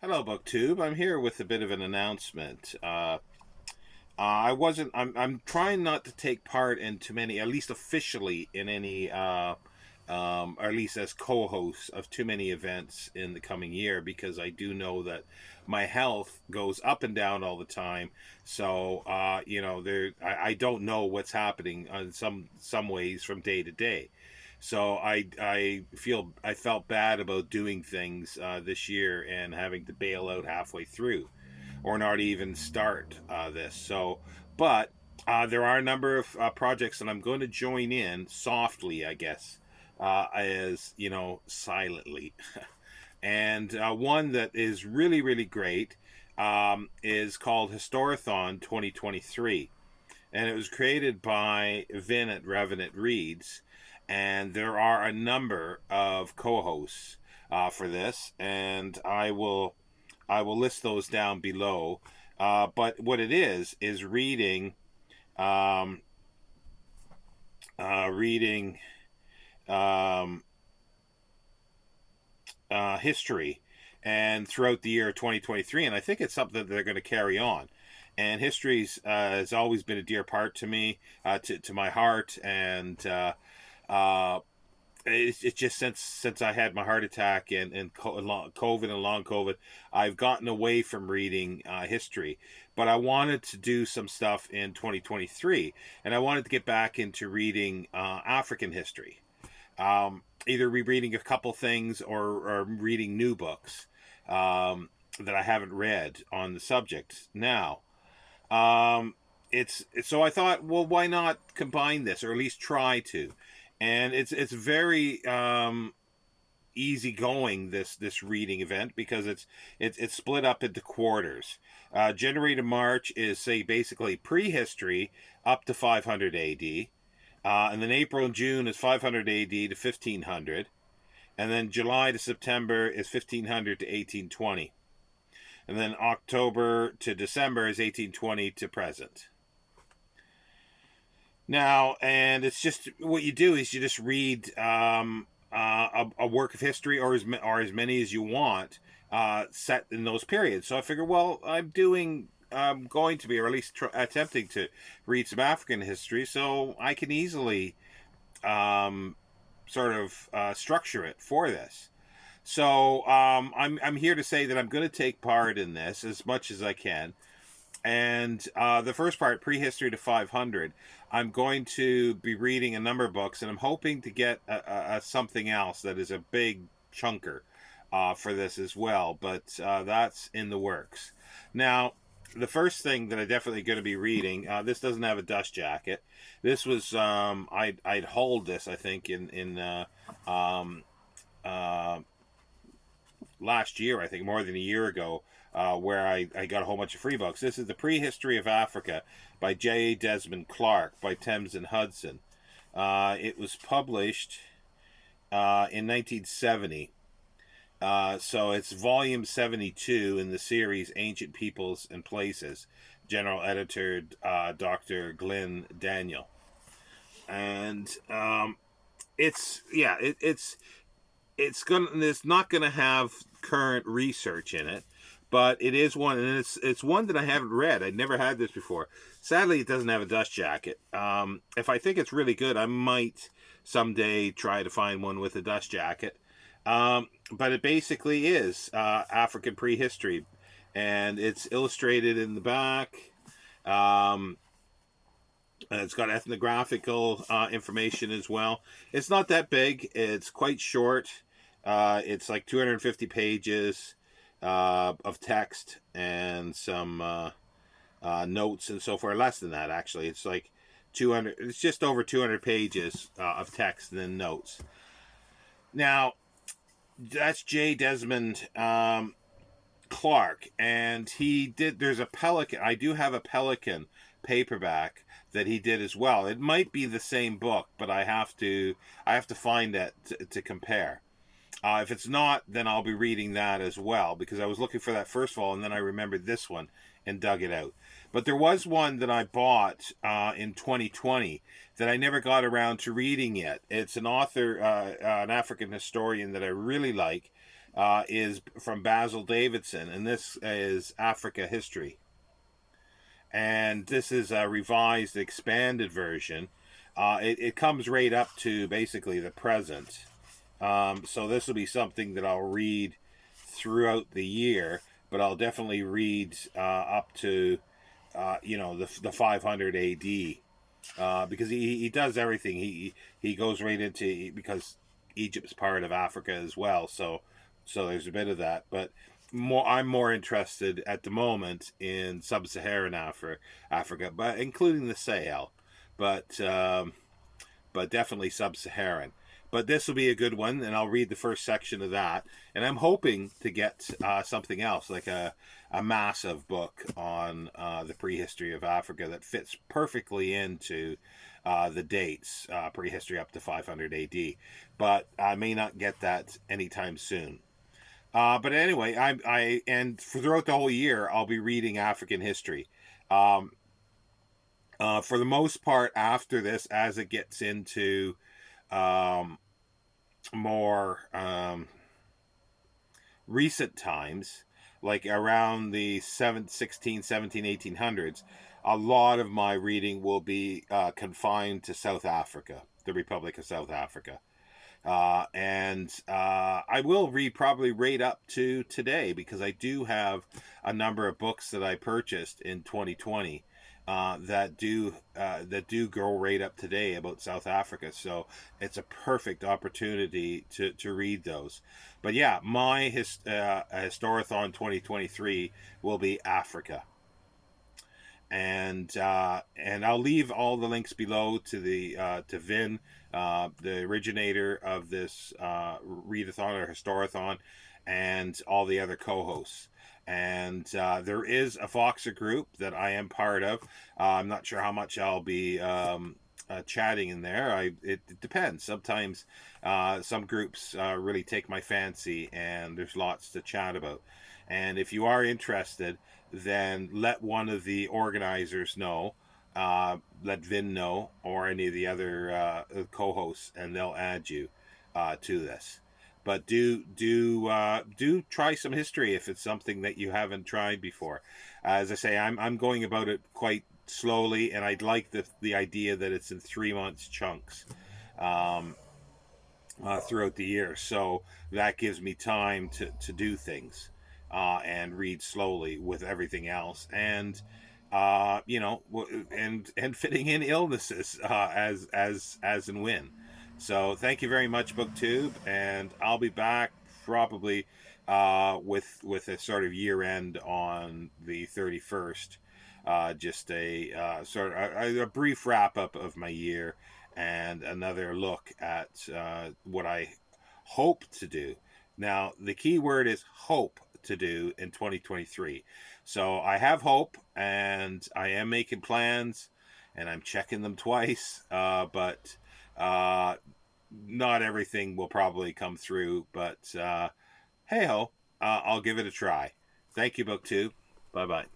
Hello, BookTube. I'm here with a bit of an announcement. I wasn't. I'm trying not to take part in too many, at least officially, in any, or at least as co-host of too many events in the coming year, because I do know that my health goes up and down all the time. So, I don't know what's happening on some ways from day to day. So I felt bad about doing things this year and having to bail out halfway through, or not even start this. But there are a number of projects that I'm going to join in softly, I guess, as silently. And one that is really, really great is called Historathon 2023, and it was created by Vin at Revenant Reads, and there are a number of co-hosts for this, and I will list those down below. But what it is um, reading um, history, and throughout the year 2023, and I think it's something that they're going to carry on. And history's has always been a dear part to me, to my heart, and uh, it's just since I had my heart attack and COVID and long COVID, I've gotten away from reading history. But I wanted to do some stuff in 2023, and I wanted to get back into reading African history. Either rereading a couple things, or reading new books that I haven't read on the subject. Now, it's so I thought, well, why not combine this, or at least try to? And it's very easygoing, this reading event, because it's split up into quarters. January to March is, say, basically prehistory up to 500 AD. And then April and June is 500 AD to 1500. And then July to September is 1500 to 1820. And then October to December is 1820 to present. Now, and it's just, what you do is you just read a work of history, or as many as you want, set in those periods. So I figure, well, I'm going to be, or at least attempting to read some African history, so I can easily sort of structure it for this. So I'm here to say that I'm going to take part in this as much as I can. And the first part, prehistory to 500, I'm going to be reading a number of books, and I'm hoping to get a something else that is a big chunker for this as well. But that's in the works. Now, the first thing that I definitely going to be reading, this doesn't have a dust jacket. This was I'd hauled this, I think, in uh, last year, I think more than a year ago, where I got a whole bunch of free books. This is The Prehistory of Africa by J. Desmond Clark by Thames and Hudson. It was published in 1970. So it's volume 72 in the series Ancient Peoples and Places. General editor Dr. Glenn Daniel. And it's not gonna have current research in it, but it is one, and it's one that I haven't read. I'd never had this before. Sadly, it doesn't have a dust jacket. If I think it's really good, I might someday try to find one with a dust jacket. But it basically is African prehistory, and it's illustrated in the back. And it's got ethnographical information as well. It's not that big. It's quite short. It's like 250 pages of text, and some notes and so forth. Less than that, actually. It's like 200. It's just over 200 pages of text and then notes. Now, that's J. Desmond Clark, and he did. There's a Pelican. I do have a Pelican paperback that he did as well. It might be the same book, but I have to find that to compare. If it's not, then I'll be reading that as well, because I was looking for that first of all, and then I remembered this one and dug it out. But there was one that I bought in 2020 that I never got around to reading yet. It's an author, an African historian that I really like, is from Basil Davidson, and this is Africa History. And this is a revised, expanded version. It comes right up to basically the present. So this will be something that I'll read throughout the year, but I'll definitely read up to the 500 AD, because he does everything. He goes right into, because Egypt's part of Africa as well. So there's a bit of that, but I'm more interested at the moment in sub-Saharan Africa, but including the Sahel, but definitely sub-Saharan. But this will be a good one, and I'll read the first section of that. And I'm hoping to get something else, like a massive book on the prehistory of Africa that fits perfectly into the dates, prehistory up to 500 AD. But I may not get that anytime soon. But anyway, and throughout the whole year, I'll be reading African history. For the most part, after this, as it gets into um, more recent times, like around the 16, 17, 1800s, a lot of my reading will be confined to South Africa, the Republic of South Africa. And I will read probably right up to today, because I do have a number of books that I purchased in 2020 that do go right up today about South Africa. So it's a perfect opportunity to read those. But yeah, my Historathon 2023 will be Africa. And I'll leave all the links below to the to Vin, the originator of this readathon or Historathon, and all the other co-hosts. And there is a Voxer group that I am part of. I'm not sure how much I'll be chatting in there. It depends. Sometimes some groups really take my fancy, and there's lots to chat about. And if you are interested, then let one of the organizers know. Let Vin know, or any of the other co-hosts, and they'll add you to this. But do try some history if it's something that you haven't tried before. As I say, I'm going about it quite slowly, and I'd like the idea that it's in 3 months chunks. Um, Throughout the year. So that gives me time to do things and read slowly with everything else. And and fitting in illnesses as and when. So thank you very much, BookTube, and I'll be back probably with a sort of year end on the 31st. Just a sort of a brief wrap up of my year, and another look at what I hope to do. Now, the key word is hope to do in 2023. So I have hope, and I am making plans, and I'm checking them twice, but not everything will probably come through. But hey ho, I'll give it a try. Thank you, BookTube. Bye bye.